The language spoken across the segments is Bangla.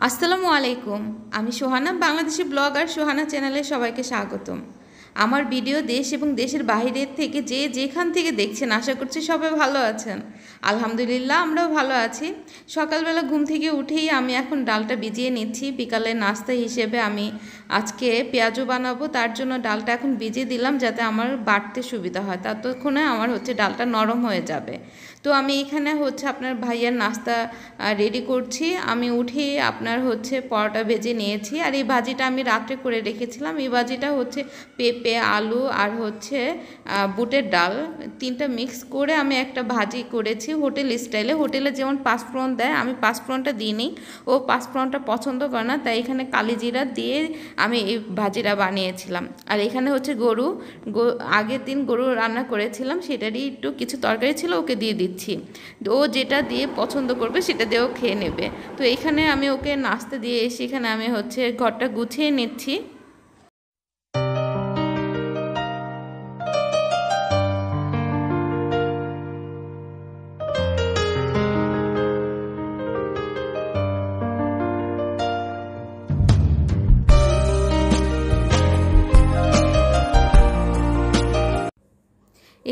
আসসালামু আলাইকুম। আমি সোহানা, বাংলাদেশি ব্লগার সোহানা চ্যানেলে সবাইকে স্বাগতম। আমার ভিডিও দেশ এবং দেশের বাইরের থেকে যে যেখান থেকে দেখছেন, আশা করছি সবাই ভালো আছেন। আলহামদুলিল্লাহ, আমরাও ভালো আছি। সকালবেলা ঘুম থেকে উঠেই আমি এখন ডালটা ভিজিয়ে নিচ্ছি। বিকালের নাস্তা হিসেবে আমি আজকে পেঁয়াজু বানাবো, তার জন্য ডালটা এখন ভিজিয়ে দিলাম যাতে আমার বাটতে সুবিধা হয়। ততক্ষণে আমার ডালটা নরম হয়ে যাবে। তো আমি এখানে আপনার ভাইয়ার নাস্তা রেডি করছি। আমি উঠে আপনার পরোটা ভেজে নিয়েছি, আর এই ভাজিটা আমি রাত্রে করে রেখেছিলাম। এই ভাজিটা পেঁপে, আলু আর বুটের ডাল তিনটা মিক্স করে আমি একটা ভাজি করেছি হোটেল স্টাইলে। হোটেলে যেমন পাঁচফোড়ন দেয়, আমি পাঁচফোড়নটা দিইনি, ও পাঁচফোড়নটা পছন্দ করে না, তাই এখানে কালিজিরা দিয়ে আমি এই ভাজিটা বানিয়েছিলাম। আর এখানে আগের দিন গরু রান্না করেছিলাম, সেটারই একটু কিছু তরকারি ছিল, ওকে দিয়ে দিচ্ছি। ও যেটা দিয়ে পছন্দ করবে সেটা দিয়েও খেয়ে নেবে। তো এখানে আমি ওকে নাস্তা দিয়ে এসে এখানে আমি ঘরটা গুছিয়ে নিচ্ছি।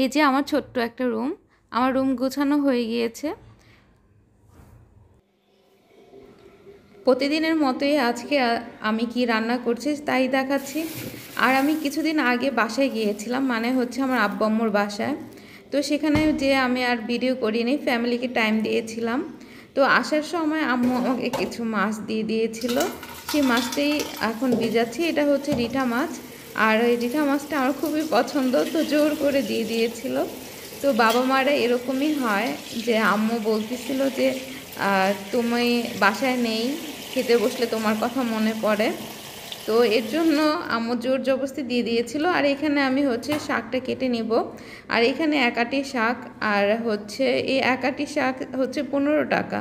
এই যে আমার ছোট্ট একটা রুম, আমার রুম গোছানো হয়ে গিয়েছে। প্রতিদিনের মতোই আজকে আমি কি রান্না করছি তাই দেখাচ্ছি। আর আমি কিছুদিন আগে বাসায় গিয়েছিলাম, মানে আমার আব্বু আম্মুর বাসায়। তো সেখানে যে আমি আর ভিডিও করিনি, ফ্যামিলিকে টাইম দিয়েছিলাম। তো আসার সময় আম্মু আমাকে কিছু মাছ দিয়ে দিয়েছিল, সেই মাছটাই এখন ভিজাচ্ছি। এটা রিঠা মাছ, আর ওই রিঠা মাছটা আমার খুবই পছন্দ, তো জোর করে দিয়ে দিয়েছিল। তো বাবা মারা এরকমই হয়, যে আম্মু বলতেছিল যে তুমি বাসায় নেই, খেতে বসলে তোমার কথা মনে পড়ে। তো এর জন্য আম্মু জোর জবরদস্তি দিয়ে দিয়েছিল। আর এখানে আমি শাকটা কেটে নিব। আর এখানে এক আঁটি শাক, আর এই এক আঁটি শাক 15 টাকা,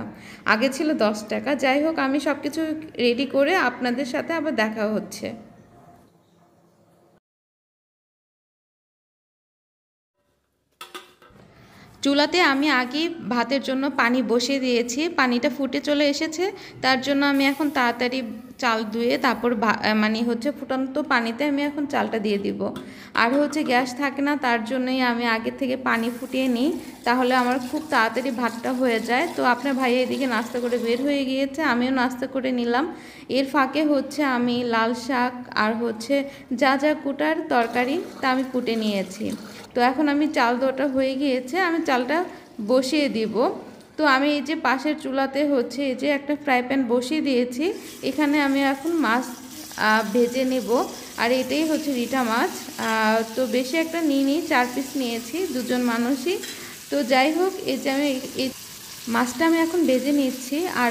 আগে ছিল 10 টাকা। যাই হোক, আমি সব কিছু রেডি করে আপনাদের সাথে আবার দেখা হচ্ছে। চুলাতে আমি আগেই ভাতের জন্য পানি বসিয়ে দিয়েছি, পানিটা ফুটে চলে এসেছে। তার জন্য আমি এখন তাড়াতাড়ি চাল ধুয়ে তারপর ফুটন্ত পানিতে আমি এখন চালটা দিয়ে দিব। আর গ্যাস থাকে না, তার জন্যই আমি আগে থেকে পানি ফুটিয়ে নিই, তাহলে আমার খুব তাড়াতাড়ি ভাতটা হয়ে যায়। তো আপনার ভাইয়া এদিকে নাস্তা করে বের হয়ে গিয়েছে, আমিও নাস্তা করে নিলাম। এর ফাঁকে আমি লাল শাক আর যা যা কুটার তরকারি তা আমি কুটে নিয়েছি। তো এখন আমি চাল ধোয়াটা হয়ে গিয়েছে, আমি চালটা বসিয়ে দিব। তো আমি এই যে পাশের চুলাতে এই যে একটা ফ্রাই প্যান বসিয়ে দিয়েছি, এখানে আমি এখন মাছ ভেজে নেব। আর এটাই রিঠা মাছ। তো বেশি একটা নিইনি, 4 পিস নিয়েছি, দুজন মানুষই। তো যাই হোক, এই যে আমি এই মাছটা আমি এখন ভেজে নিচ্ছি। আর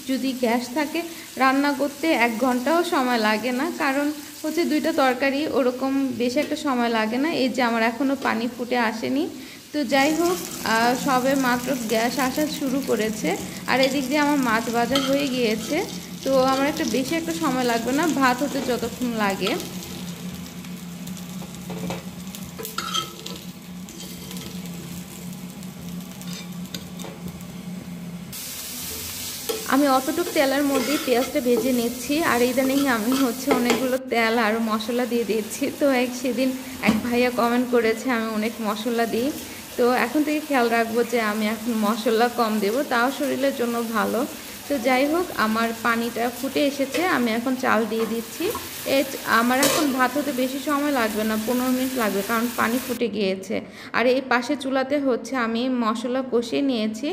যদি গ্যাস থাকে, রান্না করতে 1 ঘন্টাও সময় লাগে না, কারণ দুইটা তরকারি, ওরকম বেশি একটা সময় লাগে না। এই যে আমার এখনও পানি ফুটে আসেনি। তো যাই হোক, সবে মাত্র গ্যাস আসা শুরু করেছে। আর এদিক দিয়ে আমার মাছ ভাজা হয়ে গিয়েছে। তো আমার বেশি একটা সময় লাগবে না, ভাত হতে যতক্ষণ লাগে। আমি অতটুকু তেলের মধ্যেই পেঁয়াজটা ভেজে নিচ্ছি। আর ইদানিং আমি অনেকগুলো তেল আর মশলা দিয়ে দিচ্ছি। তো সেদিন এক ভাইয়া কমেন্ট করেছে আমি অনেক মশলা দিই। তো এখন থেকে খেয়াল রাখবো যে আমি এখন মশলা কম দেব, তাও শরীরের জন্য ভালো। তো যাই হোক, আমার পানিটা ফুটে এসেছে, আমি এখন চাল দিয়ে দিচ্ছি। আমার এখন ভাত হতে বেশি সময় লাগবে না, 15 মিনিট লাগবে, কারণ পানি ফুটে গিয়েছে। আর এই পাশে চুলাতে আমি মশলা কষিয়ে নিয়েছি।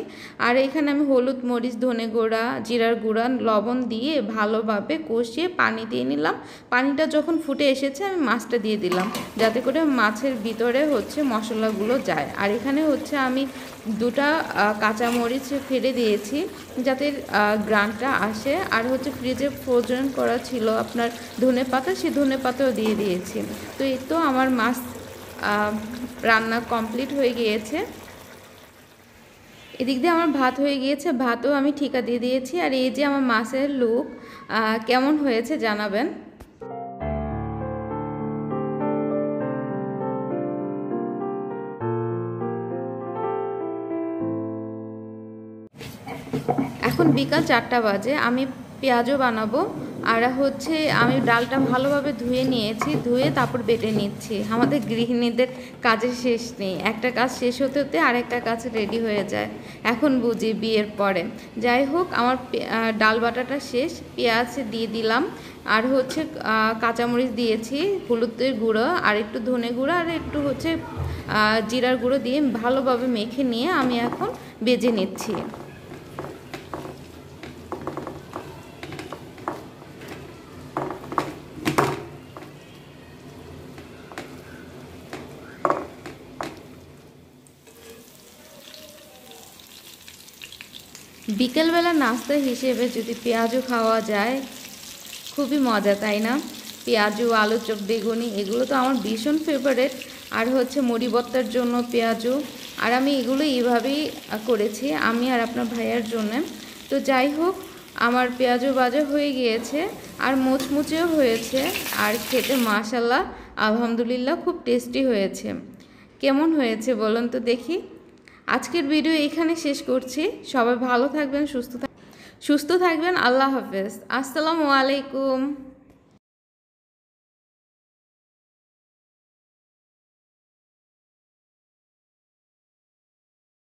আর এখানে আমি হলুদ, মরিচ, ধনে গুঁড়া, জিরার গুঁড়া, লবণ দিয়ে ভালোভাবে কষিয়ে পানি দিয়ে নিলাম। পানিটা যখন ফুটে এসেছে, আমি মাছটা দিয়ে দিলাম, যাতে করে মাছের ভিতরে মশলাগুলো যায়। আর এখানে আমি 2টা কাঁচামরিচ ফেলে দিয়েছি, যাতে গ্রানটা আসে। আর ফ্রিজে ফ্রোজেন করা ছিল আপনার ধনেপাতা, সেই ধনেপাতাও দিয়ে দিয়েছি। তো এই তো আমার মাছ রান্না কমপ্লিট হয়ে গিয়েছে। এদিক দিয়ে আমার ভাত হয়ে গিয়েছে, ভাতও আমি ঠিকা দিয়ে দিয়েছি। আর এই যে আমার মাছের লুক কেমন হয়েছে জানাবেন। এখন বিকাল 4টা বাজে, আমি পেঁয়াজও বানাবো। আর হচ্ছে আমি ডালটা ভালোভাবে ধুয়ে নিয়েছি, ধুয়ে তারপর বেটে নিচ্ছি। আমাদের গৃহিণীদের কাজের শেষ নেই, একটা কাজ শেষ হতে হতে আরেকটা কাজ রেডি হয়ে যায়, এখন বুঝি বিয়ের পরে। যাই হোক, আমার ডাল বাটাটা শেষ, পেঁয়াজ দিয়ে দিলাম, আর হচ্ছে কাঁচামরিচ দিয়েছি, হলুদের গুঁড়ো আর একটু ধনে গুঁড়ো আর একটু হচ্ছে জিরার গুঁড়ো দিয়ে ভালোভাবে মেখে নিয়ে আমি এখন ভেজে নিচ্ছি। বিকেলবেলা নাস্তা হিসেবে যদি পেঁয়াজু খাওয়া যায়, খুবই মজা, তাই না? পেঁয়াজু, আলু চপ, বেগুনি, এগুলো তো আমার ভীষণ ফেভারেট। আর হচ্ছে মুড়ি ভর্তার জন্য পেঁয়াজু। আর আমি এগুলো এইভাবেই করেছি, আমি আর আপনার ভাইয়ার জন্য। তো যাই হোক, আমার পেঁয়াজু ভাজা হয়ে গিয়েছে আর মুচমুচেও হয়েছে, আর খেতে মাশাল্লাহ আলহামদুলিল্লাহ খুব টেস্টি হয়েছে। কেমন হয়েছে বলুন তো দেখি। আজকের ভিডিও এখানে শেষ করছি। সবাই ভালো থাকবেন, সুস্থ থাকবেন। আল্লাহ হাফেজ। আসসালামু আলাইকুম।